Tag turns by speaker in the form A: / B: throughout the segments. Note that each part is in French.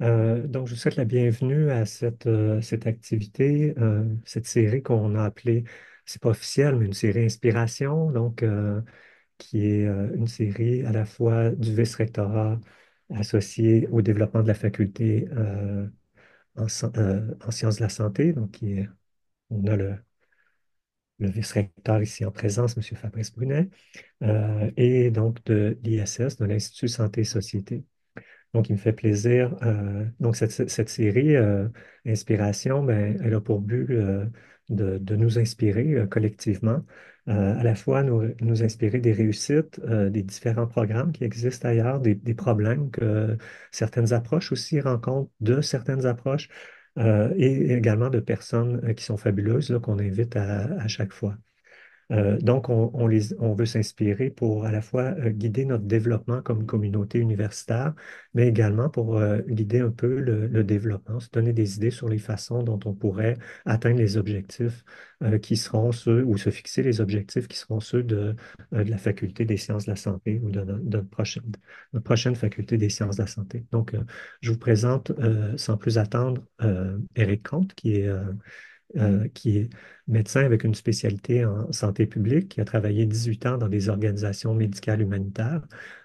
A: Donc, je vous souhaite la bienvenue à cette activité, cette série qu'on a appelée, c'est pas officiel, mais une série Inspiration, donc qui est une série à la fois du vice-rectorat associé au développement de la faculté en sciences de la santé. Donc, on a le vice-recteur ici en présence, M. Fabrice Brunet, et donc de l'ISS, de l'Institut Santé et Société. Donc, il me fait plaisir. Donc, cette série Inspiration, ben, elle a pour but de nous inspirer collectivement, à la fois nous inspirer des réussites, des différents programmes qui existent ailleurs, des problèmes que certaines approches aussi rencontrent, de certaines approches, et également de personnes qui sont fabuleuses, là, qu'on invite à chaque fois. Donc, on veut s'inspirer pour à la fois guider notre développement comme communauté universitaire, mais également pour guider un peu le développement, se donner des idées sur les façons dont on pourrait atteindre les objectifs qui seront ceux, ou se fixer les objectifs qui seront ceux de la faculté des sciences de la santé ou de notre prochaine faculté des sciences de la santé. Donc, je vous présente sans plus attendre Éric Comte, qui est médecin avec une spécialité en santé publique, qui a travaillé 18 ans dans des organisations médicales humanitaires.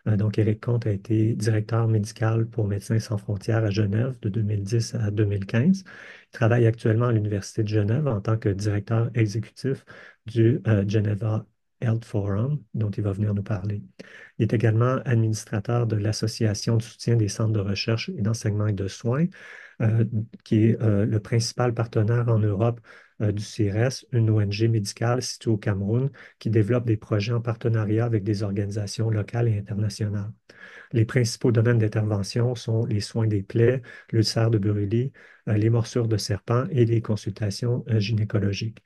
A: Donc, Éric Comte a été directeur médical pour Médecins sans frontières à Genève de 2010 à 2015. Il travaille actuellement à l'Université de Genève en tant que directeur exécutif du Geneva Health Forum, dont il va venir nous parler. Il est également administrateur de l'Association de soutien des centres de recherche et d'enseignement et de soins, euh, qui est le principal partenaire en Europe du CIRES, une ONG médicale située au Cameroun qui développe des projets en partenariat avec des organisations locales et internationales. Les principaux domaines d'intervention sont les soins des plaies, l'ulcère de Buruli, les morsures de serpent et les consultations gynécologiques.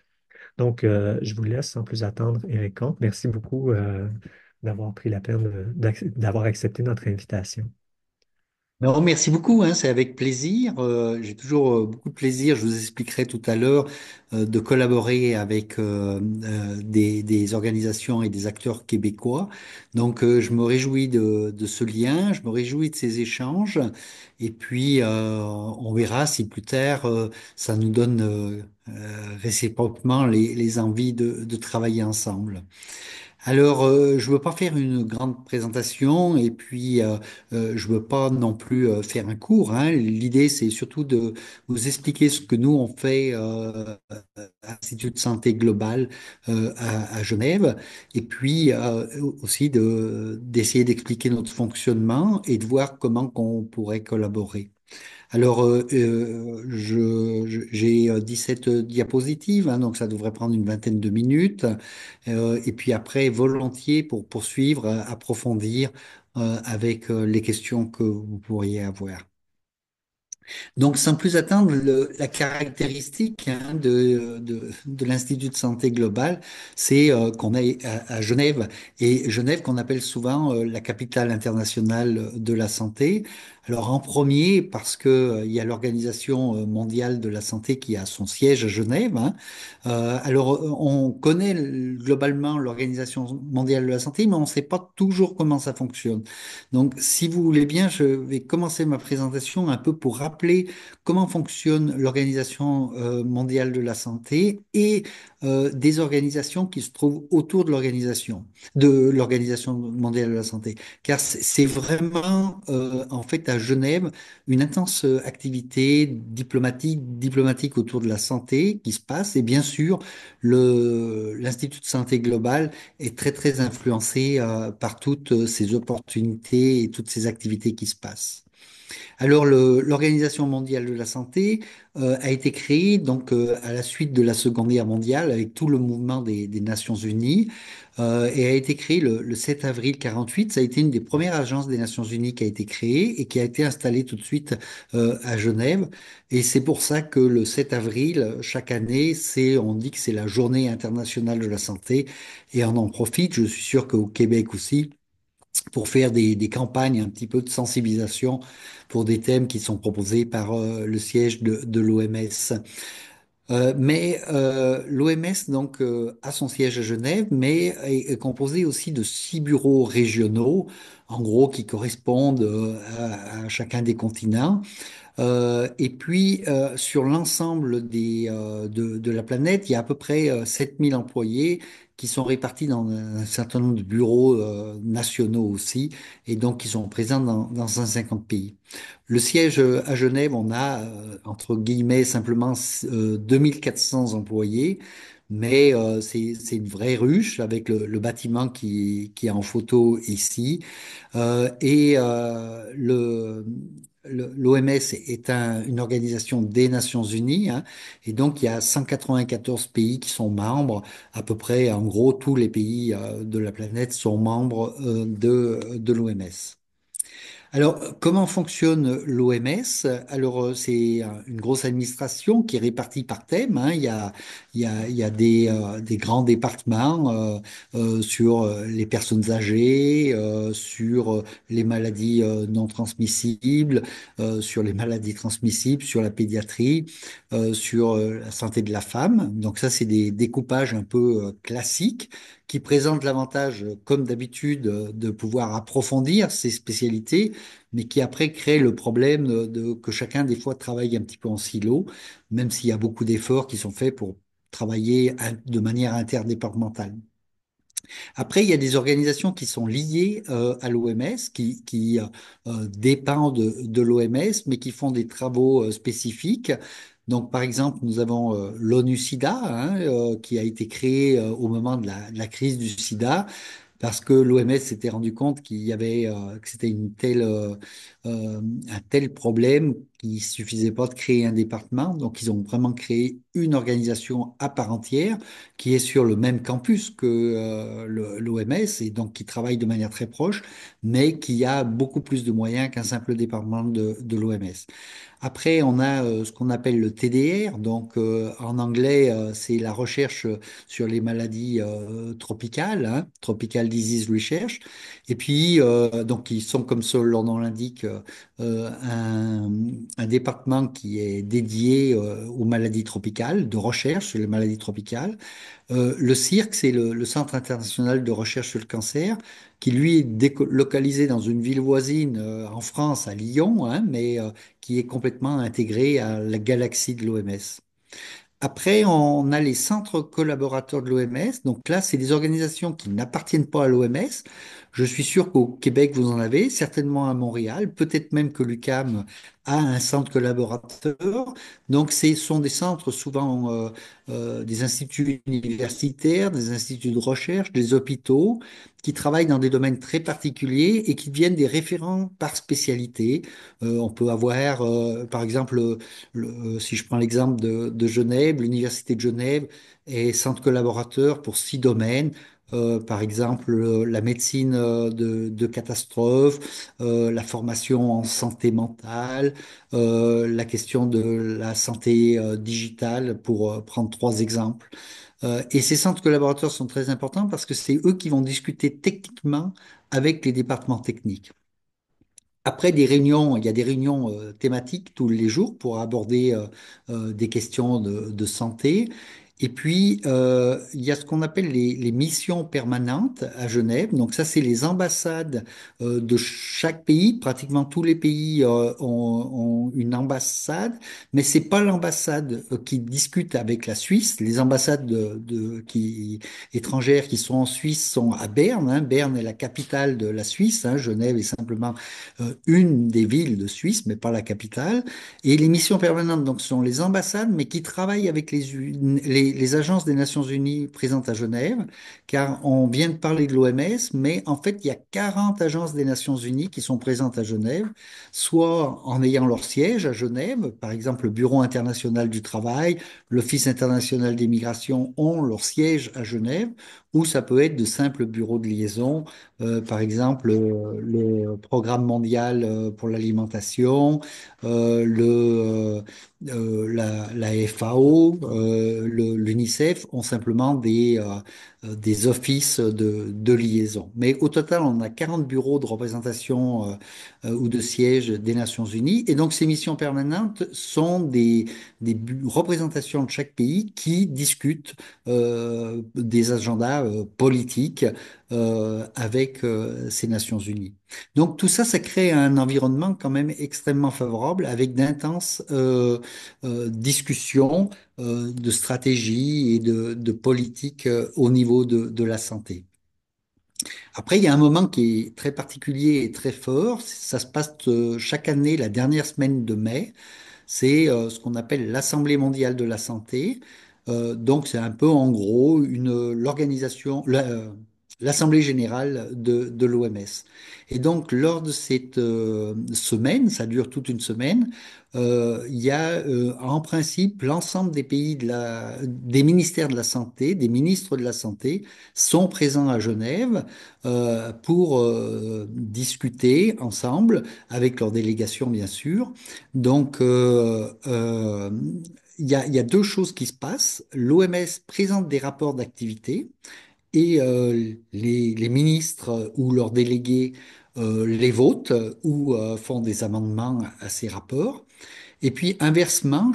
A: Donc, je vous laisse sans plus attendre, Éric Comte. Merci beaucoup d'avoir pris la peine d'avoir accepté notre invitation.
B: Non, merci beaucoup, hein, c'est avec plaisir. J'ai toujours beaucoup de plaisir, je vous expliquerai tout à l'heure, de collaborer avec des organisations et des acteurs québécois. Donc, je me réjouis de ce lien, je me réjouis de ces échanges. Et puis, on verra si plus tard, ça nous donne réciproquement les envies de travailler ensemble. Alors, je ne veux pas faire une grande présentation et puis je ne veux pas non plus faire un cours, hein. L'idée, c'est surtout de vous expliquer ce que nous, on fait à l'Institut de santé globale à Genève et puis aussi d'essayer d'expliquer notre fonctionnement et de voir comment qu'on pourrait collaborer. Alors, j'ai 17 diapositives, hein, donc ça devrait prendre une vingtaine de minutes. Et puis après, volontiers pour poursuivre, approfondir avec les questions que vous pourriez avoir. Donc, sans plus attendre, la caractéristique hein, de l'Institut de santé globale, c'est qu'on est à Genève, et Genève qu'on appelle souvent la capitale internationale de la santé. Alors, en premier, parce que il y a l'Organisation mondiale de la santé qui a son siège à Genève, hein. On connaît globalement l'Organisation mondiale de la santé, mais on ne sait pas toujours comment ça fonctionne. Donc, si vous voulez bien, je vais commencer ma présentation un peu pour rappeler comment fonctionne l'Organisation mondiale de la santé et des organisations qui se trouvent autour de l'Organisation mondiale de la santé. Car c'est vraiment, en fait, à Genève, une intense activité diplomatique autour de la santé qui se passe. Et bien sûr, l'Institut de santé globale est très, très influencé par toutes ces opportunités et toutes ces activités qui se passent. Alors, l'Organisation mondiale de la santé a été créée donc à la suite de la Seconde Guerre mondiale avec tout le mouvement des Nations Unies et a été créée le 7 avril 48. Ça a été une des premières agences des Nations Unies qui a été créée et qui a été installée tout de suite à Genève. Et c'est pour ça que le 7 avril, chaque année, on dit que c'est la Journée internationale de la santé et on en profite. Je suis sûr qu'au Québec aussi pour faire des campagnes un petit peu de sensibilisation pour des thèmes qui sont proposés par le siège de l'OMS. Mais l'OMS donc a son siège à Genève, mais est composé aussi de 6 bureaux régionaux, en gros qui correspondent à chacun des continents. Et puis, sur l'ensemble de la planète, il y a à peu près 7000 employés qui sont répartis dans un certain nombre de bureaux nationaux aussi, et donc qui sont présents dans un 50 pays. Le siège à Genève, on a, entre guillemets, simplement 2400 employés, mais c'est une vraie ruche avec le bâtiment qui est en photo ici. L'OMS est une organisation des Nations Unies, hein, et donc il y a 194 pays qui sont membres, à peu près, en gros, tous les pays de la planète sont membres de l'OMS. Alors, comment fonctionne l'OMS? Alors, c'est une grosse administration qui est répartie par thème, hein. Il y a des grands départements sur les personnes âgées, sur les maladies non transmissibles, sur les maladies transmissibles, sur la pédiatrie, sur la santé de la femme. Donc ça, c'est des découpages un peu classiques qui présentent l'avantage, comme d'habitude, de pouvoir approfondir ces spécialités, mais qui après crée le problème que chacun des fois travaille un petit peu en silo, même s'il y a beaucoup d'efforts qui sont faits pour travailler de manière interdépartementale. Après, il y a des organisations qui sont liées à l'OMS, qui dépendent de l'OMS, mais qui font des travaux spécifiques. Donc, par exemple, nous avons l'ONU-SIDA, hein, qui a été créé au moment de la crise du sida, parce que l'OMS s'était rendu compte qu'il y avait, que c'était un tel problème qu'il suffisait pas de créer un département. Donc, ils ont vraiment créé une organisation à part entière qui est sur le même campus que l'OMS et donc qui travaille de manière très proche, mais qui a beaucoup plus de moyens qu'un simple département de l'OMS. Après, on a ce qu'on appelle le TDR. Donc, en anglais, c'est la recherche sur les maladies tropicales, hein, Tropical Disease Research. Et puis, donc, ils sont, comme leur nom l'indique, un département qui est dédié aux maladies tropicales, de recherche sur les maladies tropicales. Le CIRC, c'est le Centre international de recherche sur le cancer, qui lui est localisé dans une ville voisine en France, à Lyon, hein, mais qui est complètement intégré à la galaxie de l'OMS. Après, on a les centres collaborateurs de l'OMS. Donc là, c'est des organisations qui n'appartiennent pas à l'OMS. Je suis sûr qu'au Québec, vous en avez, certainement à Montréal, peut-être même que l'UQAM a un centre collaborateur. Donc, ce sont des centres souvent des instituts universitaires, des instituts de recherche, des hôpitaux, qui travaillent dans des domaines très particuliers et qui deviennent des référents par spécialité. On peut avoir, par exemple, si je prends l'exemple de Genève, l'Université de Genève est centre collaborateur pour 6 domaines. Par exemple, la médecine de catastrophe, la formation en santé mentale, la question de la santé digitale, pour prendre 3 exemples. Et ces centres collaborateurs sont très importants parce que c'est eux qui vont discuter techniquement avec les départements techniques. Après des réunions, il y a des réunions thématiques tous les jours pour aborder des questions de santé. Et puis, il y a ce qu'on appelle les missions permanentes à Genève. Donc ça, c'est les ambassades de chaque pays. Pratiquement tous les pays ont une ambassade, mais c'est pas l'ambassade qui discute avec la Suisse. Les ambassades étrangères qui sont en Suisse sont à Berne, hein. Berne est la capitale de la Suisse, hein. Genève est simplement une des villes de Suisse, mais pas la capitale. Et les missions permanentes, donc, sont les ambassades, mais qui travaillent avec les agences des Nations Unies présentes à Genève, car on vient de parler de l'OMS, mais en fait, il y a 40 agences des Nations Unies qui sont présentes à Genève, soit en ayant leur siège à Genève, par exemple le Bureau international du travail, l'Office international des migrations ont leur siège à Genève, ou ça peut être de simples bureaux de liaison, par exemple le Programme mondial pour l'alimentation, la FAO, l'UNICEF ont simplement des offices de liaison. Mais au total, on a 40 bureaux de représentation ou de siège des Nations Unies. Et donc, ces missions permanentes sont des représentations de chaque pays qui discutent des agendas politiques avec ces Nations Unies. Donc, tout ça, ça crée un environnement quand même extrêmement favorable avec d'intenses discussions de stratégie et de politique au niveau de la santé. Après, il y a un moment qui est très particulier et très fort. Ça se passe chaque année, la dernière semaine de mai. C'est ce qu'on appelle l'Assemblée mondiale de la santé. Donc, c'est un peu en gros l'Assemblée générale de l'OMS. Et donc, lors de cette semaine, ça dure toute une semaine, il y a en principe l'ensemble des des ministères de la santé, des ministres de la santé sont présents à Genève pour discuter ensemble avec leurs délégations, bien sûr. Donc, il y a deux choses qui se passent. L'OMS présente des rapports d'activité et les ministres ou leurs délégués les votent ou font des amendements à ces rapports. Et puis inversement,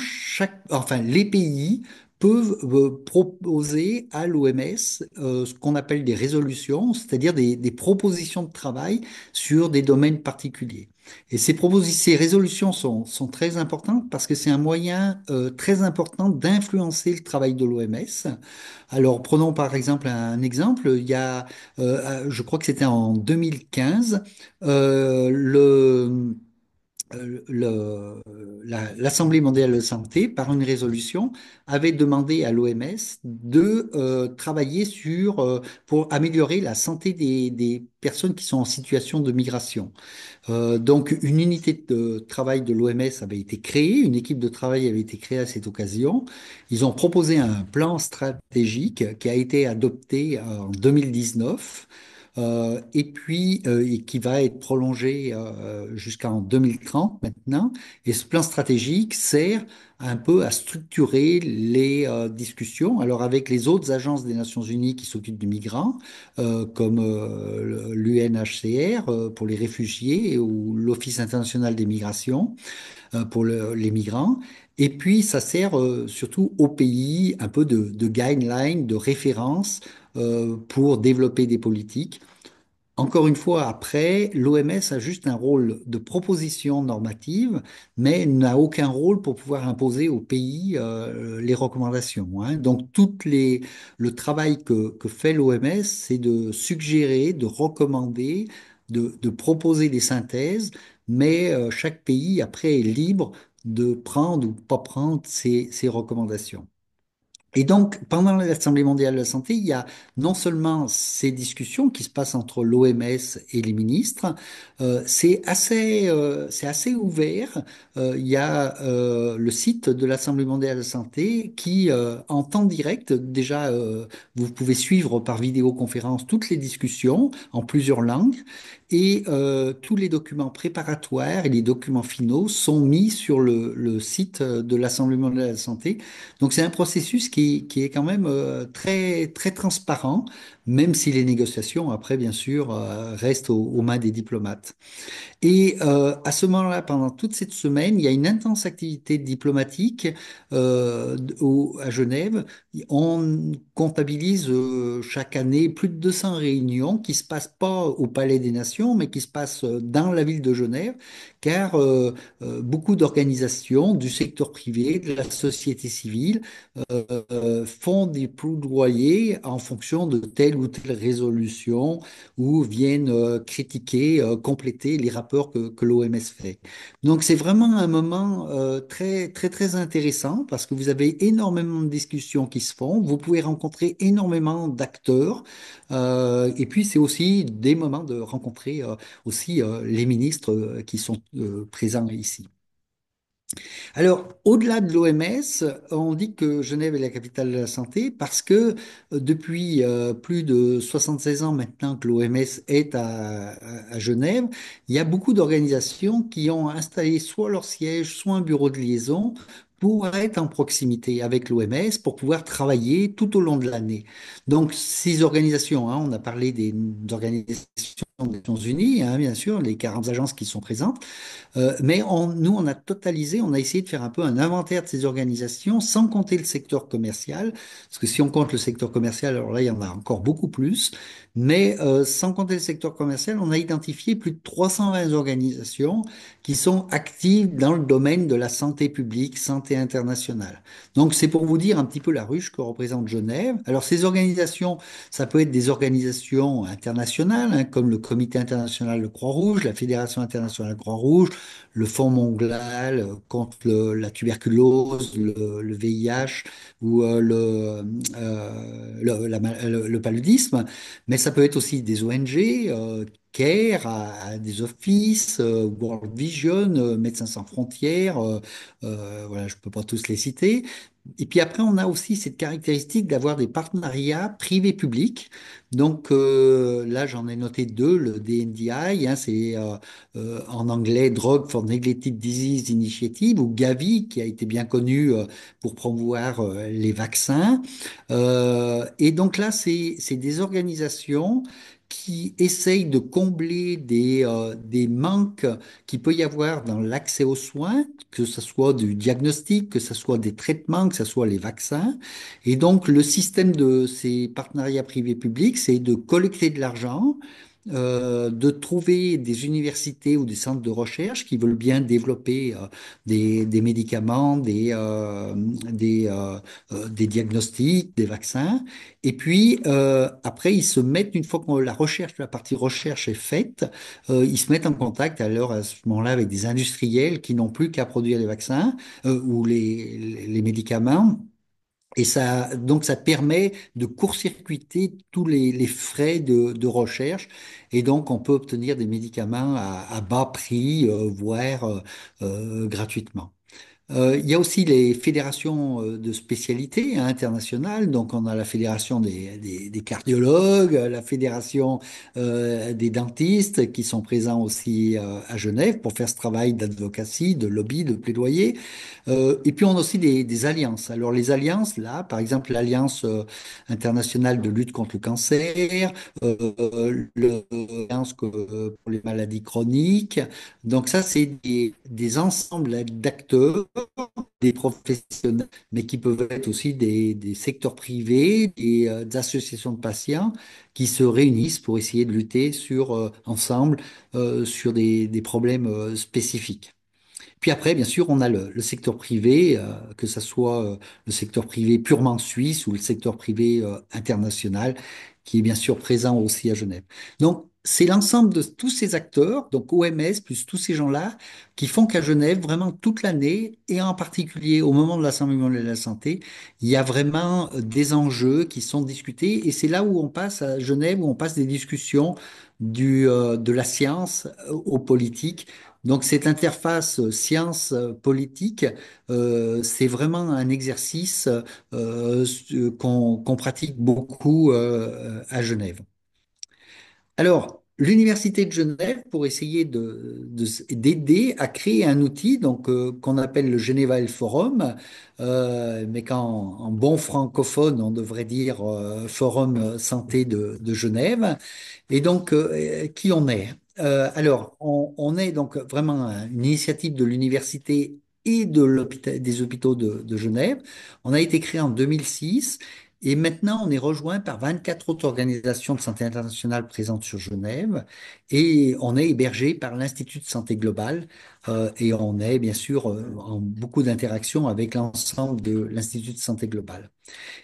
B: enfin, les pays peuvent proposer à l'OMS ce qu'on appelle des résolutions, c'est-à-dire des propositions de travail sur des domaines particuliers. Et ces résolutions sont très importantes parce que c'est un moyen très important d'influencer le travail de l'OMS. Alors prenons par exemple un exemple. Je crois que c'était en 2015, l'Assemblée mondiale de la santé, par une résolution, avait demandé à l'OMS de travailler pour améliorer la santé des personnes qui sont en situation de migration. Donc, une unité de travail de l'OMS avait été créée, une équipe de travail avait été créée à cette occasion. Ils ont proposé un plan stratégique qui a été adopté en 2019 et qui va être prolongé jusqu'en 2030 maintenant. Et ce plan stratégique sert un peu à structurer les discussions. Alors avec les autres agences des Nations Unies qui s'occupent des migrants, comme l'UNHCR pour les réfugiés ou l'Office international des migrations pour les migrants. Et puis, ça sert surtout aux pays un peu de guideline, de référence pour développer des politiques. Encore une fois, après, l'OMS a juste un rôle de proposition normative, mais n'a aucun rôle pour pouvoir imposer aux pays les recommandations, hein. Donc, le travail que fait l'OMS, c'est de suggérer, de recommander, de proposer des synthèses, mais chaque pays, après, est libre de prendre ou pas prendre ces recommandations. Et donc, pendant l'Assemblée mondiale de la santé, il y a non seulement ces discussions qui se passent entre l'OMS et les ministres, c'est assez ouvert. Il y a le site de l'Assemblée mondiale de la santé qui, en temps direct, déjà, vous pouvez suivre par vidéoconférence toutes les discussions en plusieurs langues. Et tous les documents préparatoires et les documents finaux sont mis sur le site de l'Assemblée mondiale de la santé. Donc c'est un processus qui est quand même très, très transparent, même si les négociations, après, bien sûr, restent aux mains des diplomates. Et à ce moment-là, pendant toute cette semaine, il y a une intense activité diplomatique à Genève. On comptabilise chaque année plus de 200 réunions qui se passent pas au Palais des Nations, mais qui se passent dans la ville de Genève, car beaucoup d'organisations du secteur privé, de la société civile, font des plaidoyers en fonction de telle ou telle résolution ou viennent critiquer, compléter les rapports que l'OMS fait. Donc c'est vraiment un moment très très très intéressant parce que vous avez énormément de discussions qui se font, vous pouvez rencontrer énormément d'acteurs et puis c'est aussi des moments de rencontrer aussi les ministres qui sont présents ici. Alors, au-delà de l'OMS, on dit que Genève est la capitale de la santé parce que depuis plus de 76 ans maintenant que l'OMS est à Genève, il y a beaucoup d'organisations qui ont installé soit leur siège, soit un bureau de liaison pour être en proximité avec l'OMS, pour pouvoir travailler tout au long de l'année. Donc, ces organisations, hein, on a parlé des organisations des Nations Unies, hein, bien sûr, les 40 agences qui sont présentes. Mais nous, on a totalisé, on a essayé de faire un peu un inventaire de ces organisations sans compter le secteur commercial, parce que si on compte le secteur commercial, alors là, il y en a encore beaucoup plus, mais sans compter le secteur commercial, on a identifié plus de 320 organisations qui sont actives dans le domaine de la santé publique, santé internationale. Donc, c'est pour vous dire un petit peu la ruche que représente Genève. Alors, ces organisations, ça peut être des organisations internationales, hein, comme le Comité international de Croix-Rouge, la Fédération internationale de Croix-Rouge, le Fonds mondial contre la tuberculose, le VIH ou le paludisme, mais ça peut être aussi des ONG, CARE, à des offices, World Vision, Médecins sans frontières, voilà, je ne peux pas tous les citer. Et puis après, on a aussi cette caractéristique d'avoir des partenariats privés-publics. Donc là, j'en ai noté deux, le DNDi, hein, c'est en anglais Drug for Neglected Disease Initiative, ou Gavi, qui a été bien connu pour promouvoir les vaccins. Et donc là, c'est des organisations qui essayent de combler des manques qu'il peut y avoir dans l'accès aux soins, que ce soit du diagnostic, que ce soit des traitements, que ce soit les vaccins. Et donc, le système de ces partenariats privés-publics, c'est de collecter de l'argent, de trouver des universités ou des centres de recherche qui veulent bien développer des médicaments, des diagnostics, des vaccins. Et puis, après, ils se mettent, une fois que la recherche, la partie recherche est faite, ils se mettent en contact alors à ce moment-là avec des industriels qui n'ont plus qu'à produire les vaccins ou les médicaments. Et ça, donc, ça permet de court-circuiter tous les frais de recherche. Et donc, on peut obtenir des médicaments à bas prix, voire gratuitement. Il y a aussi les fédérations de spécialités hein, internationales. Donc, on a la fédération des cardiologues, la fédération des dentistes qui sont présents aussi à Genève pour faire ce travail d'advocacy, de lobby, de plaidoyer. Et puis, on a aussi des alliances. Alors, les alliances, là, par exemple, l'Alliance internationale de lutte contre le cancer, l'Alliance pour les maladies chroniques. Donc, ça, c'est des ensembles d'acteurs, des professionnels, mais qui peuvent être aussi des secteurs privés, des associations de patients qui se réunissent pour essayer de lutter ensemble sur des problèmes spécifiques. Puis après, bien sûr, on a le secteur privé, que ce soit le secteur privé purement suisse ou le secteur privé international, qui est bien sûr présent aussi à Genève. Donc, c'est l'ensemble de tous ces acteurs, donc OMS plus tous ces gens-là, qui font qu'à Genève, vraiment toute l'année, et en particulier au moment de l'Assemblée mondiale de la santé, il y a vraiment des enjeux qui sont discutés. Et c'est là où on passe à Genève, où on passe des discussions de la science aux politiques. Donc cette interface science-politique, c'est vraiment un exercice qu'on pratique beaucoup à Genève. Alors, l'Université de Genève, pour essayer d'aider à créer un outil donc, qu'on appelle le Geneva Health Forum, mais en bon francophone, on devrait dire Forum Santé de Genève. Et donc, qui on est? Alors, on est donc vraiment une initiative de l'université et des hôpitaux de Genève. On a été créé en 2006 et maintenant on est rejoint par 24 autres organisations de santé internationale présentes sur Genève et on est hébergé par l'Institut de santé globale et on est bien sûr en beaucoup d'interactions avec l'ensemble de l'Institut de santé globale.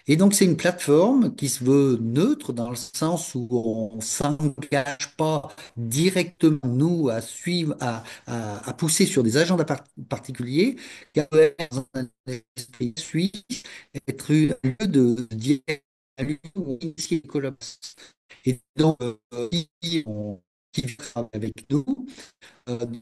B: Et donc, c'est une plateforme qui se veut neutre dans le sens où on s'engage pas directement, nous, à suivre, à pousser sur des agendas particuliers, car dans un esprit suisse, être un lieu de dialogue, un lieu où on initie des collaborations. Et donc, qui travaille avec nous,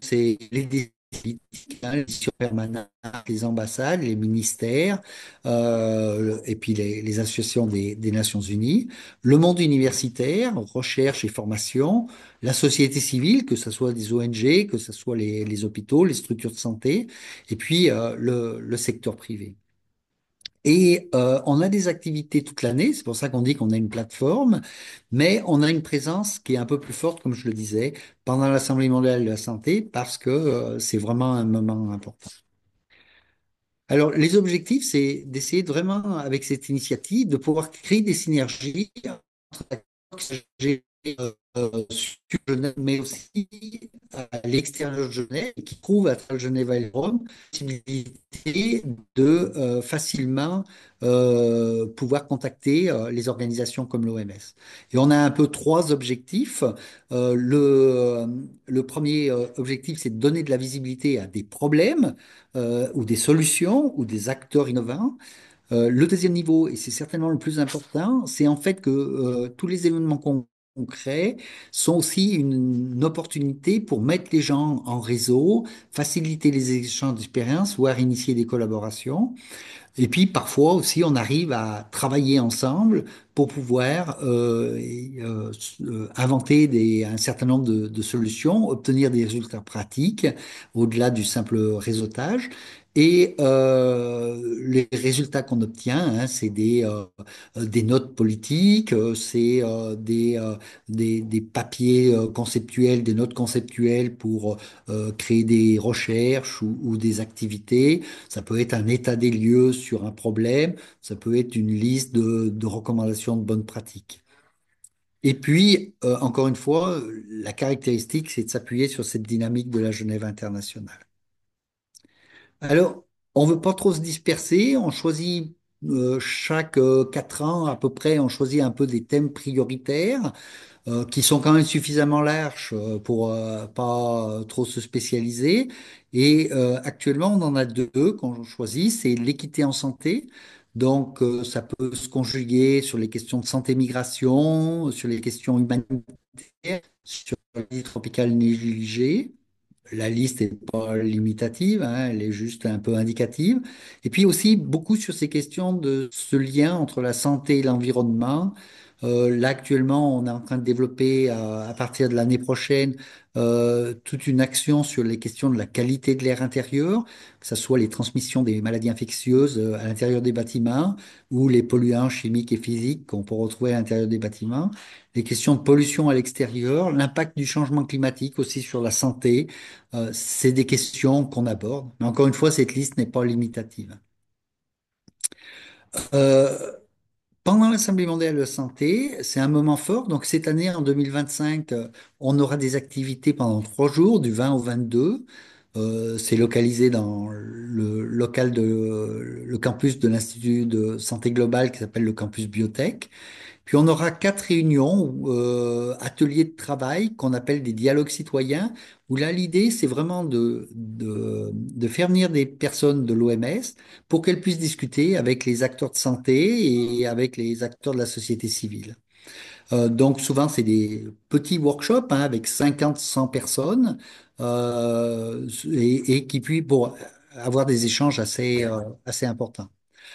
B: c'est l'aider politiques, hein, les missions permanentes, les ambassades, les ministères, et puis les associations des Nations Unies, le monde universitaire, recherche et formation, la société civile, que ce soit des ONG, que ce soit les hôpitaux, les structures de santé, et puis le secteur privé. Et on a des activités toute l'année, c'est pour ça qu'on dit qu'on a une plateforme, mais on a une présence qui est un peu plus forte, comme je le disais, pendant l'Assemblée mondiale de la santé, parce que c'est vraiment un moment important. Alors, les objectifs, c'est d'essayer de vraiment, avec cette initiative, de pouvoir créer des synergies entre acteurs qui sont gérés, sur Genève, mais aussi à l'extérieur de Genève, et qui trouvent à travers Genève et Rome la possibilité de facilement pouvoir contacter les organisations comme l'OMS. Et on a un peu trois objectifs. Le premier objectif, c'est de donner de la visibilité à des problèmes ou des solutions ou des acteurs innovants. Le deuxième niveau, et c'est certainement le plus important, c'est en fait que tous les événements qu'on crée sont aussi une opportunité pour mettre les gens en réseau, faciliter les échanges d'expériences, voire initier des collaborations. Et puis parfois aussi, on arrive à travailler ensemble pour pouvoir inventer un certain nombre de solutions, obtenir des résultats pratiques au-delà du simple réseautage. Et les résultats qu'on obtient, hein, c'est des notes politiques, c'est des papiers conceptuels, des notes conceptuelles pour créer des recherches ou des activités. Ça peut être un état des lieux sur un problème, ça peut être une liste de recommandations de bonnes pratiques. Et puis, encore une fois, la caractéristique, c'est de s'appuyer sur cette dynamique de la Genève internationale. Alors, on veut pas trop se disperser, on choisit chaque 4 ans à peu près, on choisit un peu des thèmes prioritaires qui sont quand même suffisamment larges pour pas trop se spécialiser. Et actuellement, on en a deux qu'on choisit, c'est l'équité en santé. Donc, ça peut se conjuguer sur les questions de santé-migration, sur les questions humanitaires, sur les tropicales négligées. La liste n'est pas limitative, hein, elle est juste un peu indicative. Et puis aussi beaucoup sur ces questions de ce lien entre la santé et l'environnement. Là, actuellement, on est en train de développer à partir de l'année prochaine toute une action sur les questions de la qualité de l'air intérieur, que ce soit les transmissions des maladies infectieuses à l'intérieur des bâtiments ou les polluants chimiques et physiques qu'on peut retrouver à l'intérieur des bâtiments, les questions de pollution à l'extérieur, l'impact du changement climatique aussi sur la santé. C'est des questions qu'on aborde. Mais encore une fois, cette liste n'est pas limitative. Euh, Pendant l'Assemblée mondiale de la santé, c'est un moment fort. Donc cette année, en 2025, on aura des activités pendant 3 jours, du 20 au 22. C'est localisé dans le campus de l'Institut de santé globale qui s'appelle le campus Biotech. Puis on aura 4 réunions, ateliers de travail qu'on appelle des dialogues citoyens, où là l'idée c'est vraiment de faire venir des personnes de l'OMS pour qu'elles puissent discuter avec les acteurs de santé et avec les acteurs de la société civile. Donc souvent c'est des petits workshops hein, avec 50-100 personnes et qui puissent pour avoir des échanges assez importants.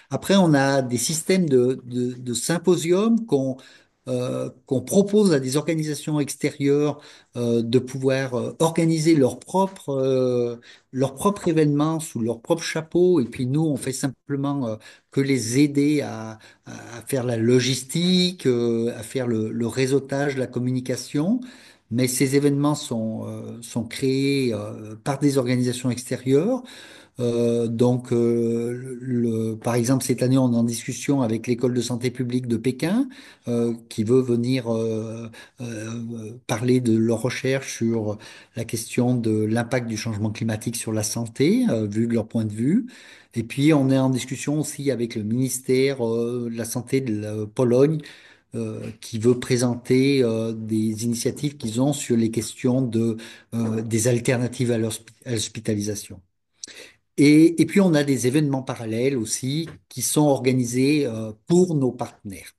B: Après, on a des systèmes de symposiums qu'on propose à des organisations extérieures de pouvoir organiser leur propre événement sous leur propre chapeau. Et puis nous, on fait simplement que les aider à faire la logistique, à faire le réseautage, la communication. Mais ces événements sont créés par des organisations extérieures. Par exemple, cette année, on est en discussion avec l'école de santé publique de Pékin, qui veut venir parler de leur recherche sur la question de l'impact du changement climatique sur la santé, vu de leur point de vue. Et puis, on est en discussion aussi avec le ministère de la Santé de la Pologne, qui veut présenter des initiatives qu'ils ont sur les questions des alternatives à l'hospitalisation. Et puis, on a des événements parallèles aussi qui sont organisés pour nos partenaires.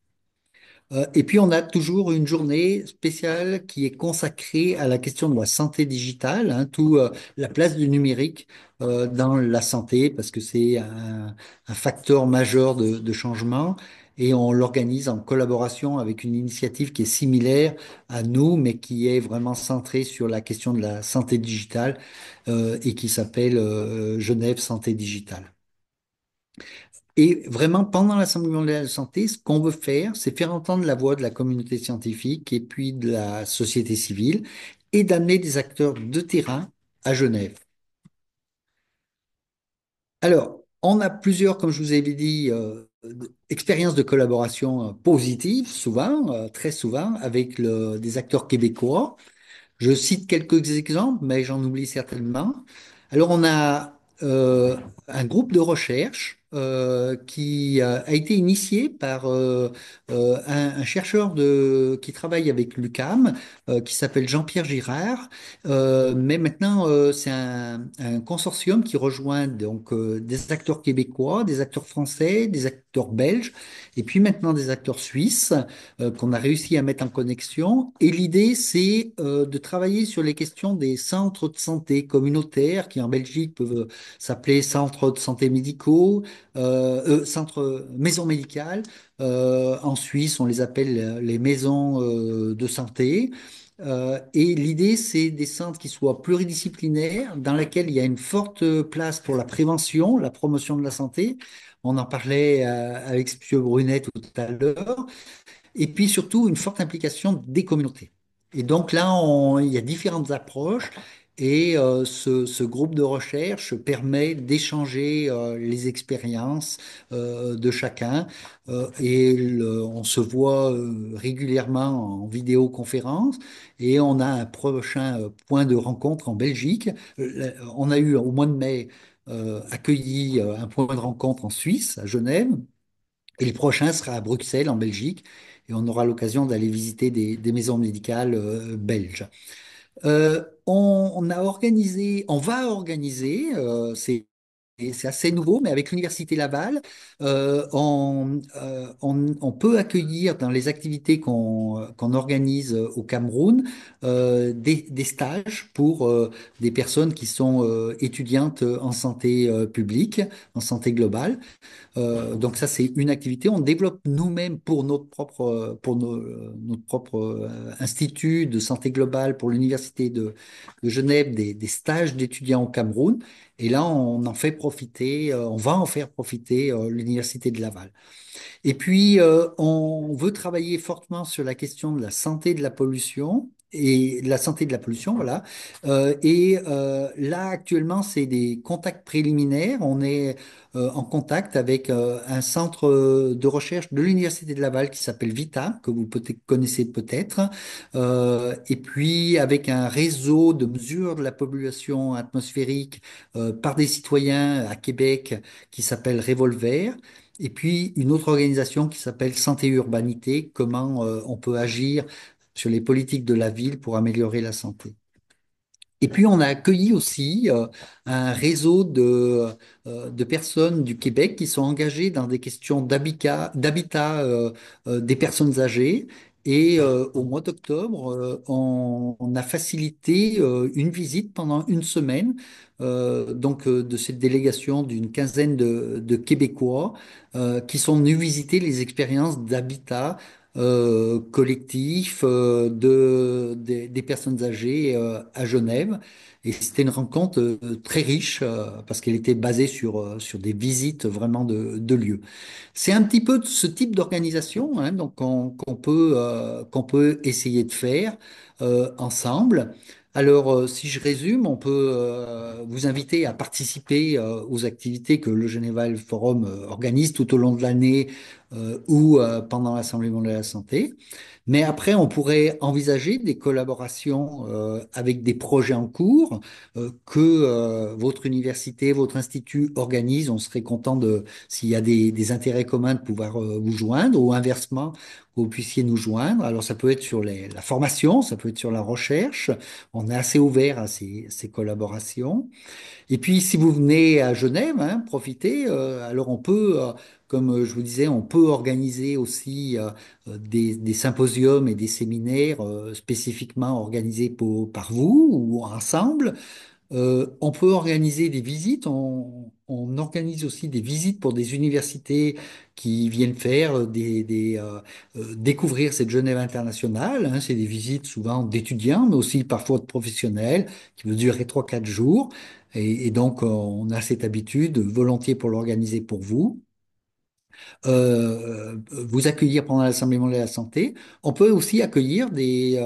B: Et puis, on a toujours une journée spéciale qui est consacrée à la question de la santé digitale, hein, tout la place du numérique dans la santé, parce que c'est un facteur majeur de changement. Et on l'organise en collaboration avec une initiative qui est similaire à nous, mais qui est vraiment centrée sur la question de la santé digitale et qui s'appelle Genève Santé Digitale. Et vraiment, pendant l'Assemblée mondiale de la santé, ce qu'on veut faire, c'est faire entendre la voix de la communauté scientifique et puis de la société civile et d'amener des acteurs de terrain à Genève. Alors, on a plusieurs, comme je vous avais dit, expériences de collaboration positives, souvent, très souvent, avec des acteurs québécois. Je cite quelques exemples, mais j'en oublie certainement. Alors, on a un groupe de recherche qui a été initié par un chercheur qui travaille avec l'UQAM, qui s'appelle Jean-Pierre Girard. Mais maintenant, c'est un consortium qui rejoint donc des acteurs québécois, des acteurs français, des acteurs belges, et puis maintenant des acteurs suisses qu'on a réussi à mettre en connexion. Et l'idée, c'est de travailler sur les questions des centres de santé communautaires qui en Belgique peuvent s'appeler centres de santé médicaux, centres maisons médicales. En Suisse, on les appelle les maisons de santé. Et l'idée, c'est des centres qui soient pluridisciplinaires, dans lesquels il y a une forte place pour la prévention, la promotion de la santé. On en parlait avec M. Brunet tout à l'heure et puis surtout une forte implication des communautés. Et donc là, il y a différentes approches et ce groupe de recherche permet d'échanger les expériences de chacun on se voit régulièrement en vidéoconférence et on a un prochain point de rencontre en Belgique. On a eu au mois de mai accueilli un point de rencontre en Suisse, à Genève. Et le prochain sera à Bruxelles, en Belgique, et on aura l'occasion d'aller visiter des maisons médicales belges. On va organiser, c'est assez nouveau, mais avec l'Université Laval, on peut accueillir dans les activités qu'on organise au Cameroun des stages pour des personnes qui sont étudiantes en santé publique, en santé globale. Donc ça, c'est une activité. On développe nous-mêmes pour notre propre institut de santé globale pour l'Université de Genève des stages d'étudiants au Cameroun. Et là, on va en faire profiter l'Université de Laval. Et puis, on veut travailler fortement sur la question de la santé de la pollution et de la santé de la pollution, voilà. Là, actuellement, c'est des contacts préliminaires. On est en contact avec un centre de recherche de l'Université de Laval qui s'appelle VITA, que vous connaissez peut-être, et puis avec un réseau de mesures de la pollution atmosphérique par des citoyens à Québec qui s'appelle Revolver. Et puis une autre organisation qui s'appelle Santé et Urbanité, comment on peut agir sur les politiques de la ville pour améliorer la santé. Et puis, on a accueilli aussi un réseau de personnes du Québec qui sont engagées dans des questions d'habitat des personnes âgées. Et au mois d'octobre, on a facilité une visite pendant une semaine de cette délégation d'une quinzaine de Québécois qui sont venus visiter les expériences d'habitat collectif des personnes âgées à Genève. Et c'était une rencontre très riche parce qu'elle était basée sur des visites vraiment de lieux. C'est un petit peu ce type d'organisation hein, donc qu'on peut essayer de faire ensemble. Alors, si je résume, on peut vous inviter à participer aux activités que le Geneva Forum organise tout au long de l'année ou pendant l'Assemblée mondiale de la santé. Mais après, on pourrait envisager des collaborations avec des projets en cours que votre université, votre institut organise. On serait content s'il y a des intérêts communs, de pouvoir vous joindre ou inversement, où vous puissiez nous joindre. Alors ça peut être sur la formation, ça peut être sur la recherche. On est assez ouvert à ces collaborations. Et puis, si vous venez à Genève, hein, profitez. Alors, on peut, comme je vous disais, on peut organiser aussi des symposiums et des séminaires spécifiquement organisés par vous ou ensemble. On peut organiser des visites. On organise aussi des visites pour des universités qui viennent faire découvrir cette Genève internationale, hein. C'est des visites souvent d'étudiants, mais aussi parfois de professionnels qui peuvent durer 3, 4 jours. Et donc, on a cette habitude volontiers pour l'organiser pour vous vous accueillir pendant l'Assemblée mondiale de la santé. On peut aussi accueillir des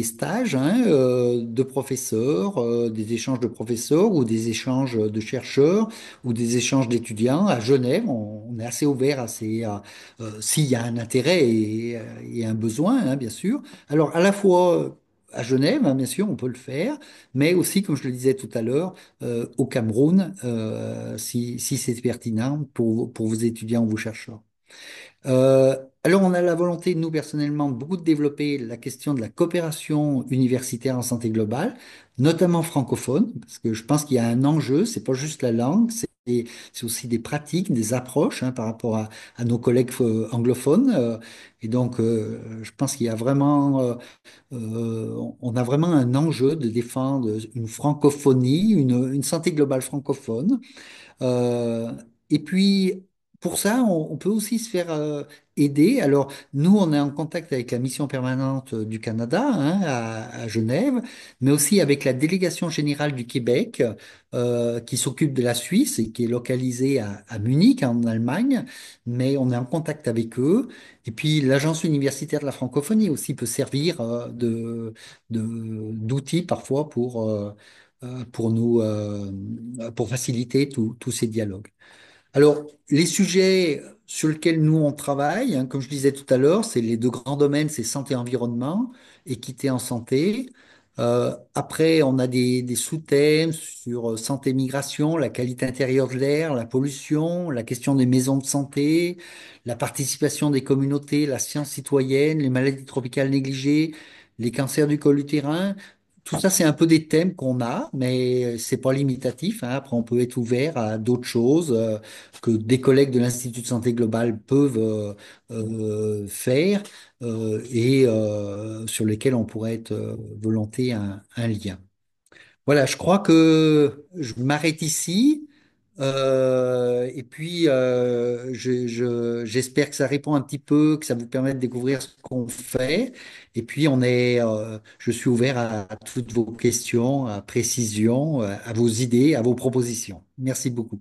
B: stages, hein, de professeurs, des échanges de professeurs ou des échanges de chercheurs ou des échanges d'étudiants à Genève. On est assez ouvert à s'il y a un intérêt et un besoin, hein, bien sûr. Alors, à la fois à Genève, hein, bien sûr, on peut le faire, mais aussi, comme je le disais tout à l'heure, au Cameroun, si c'est pertinent pour vos étudiants ou vos chercheurs. Alors, on a la volonté, nous personnellement, beaucoup de développer la question de la coopération universitaire en santé globale, notamment francophone, parce que je pense qu'il y a un enjeu, c'est pas juste la langue, c'est aussi des pratiques, des approches, hein, par rapport à nos collègues anglophones. Et donc, je pense qu'il y a vraiment, on a vraiment un enjeu de défendre une francophonie, une santé globale francophone. Euh, et puis, pour ça, on peut aussi se faire aider. Alors, nous, on est en contact avec la mission permanente du Canada, hein, à Genève, mais aussi avec la délégation générale du Québec, qui s'occupe de la Suisse et qui est localisée à Munich, en Allemagne. Mais on est en contact avec eux. Et puis, l'Agence universitaire de la francophonie aussi peut servir d'outil parfois pour faciliter tous ces dialogues. Alors, les sujets sur lesquels nous on travaille, hein, comme je disais tout à l'heure, c'est les deux grands domaines, c'est santé et environnement, équité en santé. Après, on a des sous-thèmes sur santé et migration, la qualité intérieure de l'air, la pollution, la question des maisons de santé, la participation des communautés, la science citoyenne, les maladies tropicales négligées, les cancers du col utérin. Tout ça, c'est un peu des thèmes qu'on a, mais c'est pas limitatif, hein. Après, on peut être ouvert à d'autres choses que des collègues de l'Institut de santé globale peuvent faire et sur lesquels on pourrait être volonté un lien. Voilà, je crois que je m'arrête ici. Et puis, j'espère que ça répond un petit peu, que ça vous permet de découvrir ce qu'on fait. Et puis, je suis ouvert à toutes vos questions, à précision, à vos idées, à vos propositions. Merci beaucoup.